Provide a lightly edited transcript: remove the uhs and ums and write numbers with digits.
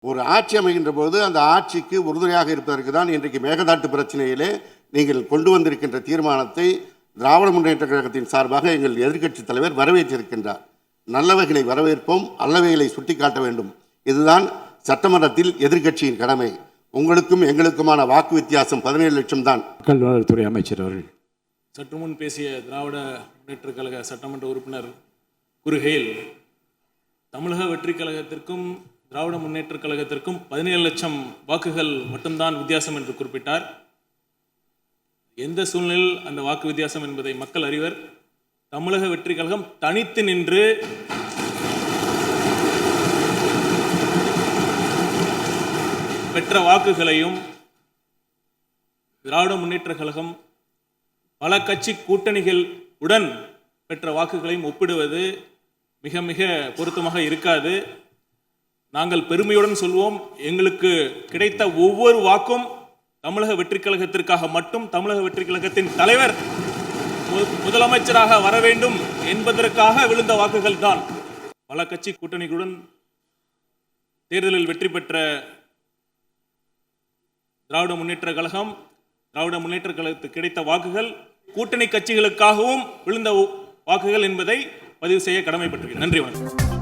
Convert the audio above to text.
ஒரு ஆட்சி அமைகின்ற போது அந்த ஆட்சிக்கு உறுதுணையாக இருப்பதற்கு தான் இன்றைக்கு மேகதாட்டு பிரச்சனையிலே நீங்கள் கொண்டு வந்திருக்கின்ற தீர்மானத்தை திராவிட முன்னேற்ற கழகத்தின் சார்பாக எங்கள் எதிர்க்கட்சி தலைவர் வரவேற்றிருக்கின்றார். நல்லவைகளை வரவேற்போம், அல்லவைகளை சுட்டிக்காட்ட வேண்டும். இதுதான் சட்டமன்றத்தில் எதிர்க்கட்சியின் கடமை. உங்களுக்கும் எங்களுக்குமான வாக்கு வித்தியாசம் 17 லட்சம் தான். மக்கள் நலத்துறை அமைச்சர் அவர்கள் சற்று முன் பேசிய திராவிட முன்னேற்ற கழக சட்டமன்ற உறுப்பினர் கூறுகையில் தமிழக வெற்றி கழகத்திற்கும் திராவிட முன்னேற்ற கழகத்திற்கும் 17 லட்சம் வாக்குகள் மட்டும்தான் வித்தியாசம் என்று குறிப்பிட்டார். எந்த சூழ்நிலையில் அந்த வாக்கு வித்தியாசம் என்பதை மக்கள் அறிவர். தமிழக வெற்றி கழகம் தனித்து நின்று பெற்ற வாக்குகளையும் திராவிட முன்னேற்ற கழகம் பல கட்சி கூட்டணிகள் உடன் பெற்ற வாக்குகளையும் ஒப்பிடுவது மிக மிக பொருத்தமாக இருக்காது. நாங்கள் பெருமையுடன் சொல்வோம், எங்களுக்கு கிடைத்த ஒவ்வொரு வாக்கும் தமிழக வெற்றி கழகத்திற்காக மட்டும், தமிழக வெற்றி கழகத்தின் தலைவர் முதலமைச்சராக வர வேண்டும் என்பதற்காக விழுந்த வாக்குகள் தான். பல கட்சி கூட்டணிகளுடன் தேர்தலில் வெற்றி பெற்ற திராவிட முன்னேற்ற கழகம், திராவிட முன்னேற்ற கழகத்துக்கு கிடைத்த வாக்குகள் கூட்டணி கட்சிகளுக்காகவும் விழுந்த வாக்குகள் என்பதை பதிவு செய்ய கடமைப்பட்டிருக்கிறேன். நன்றி, வணக்கம்.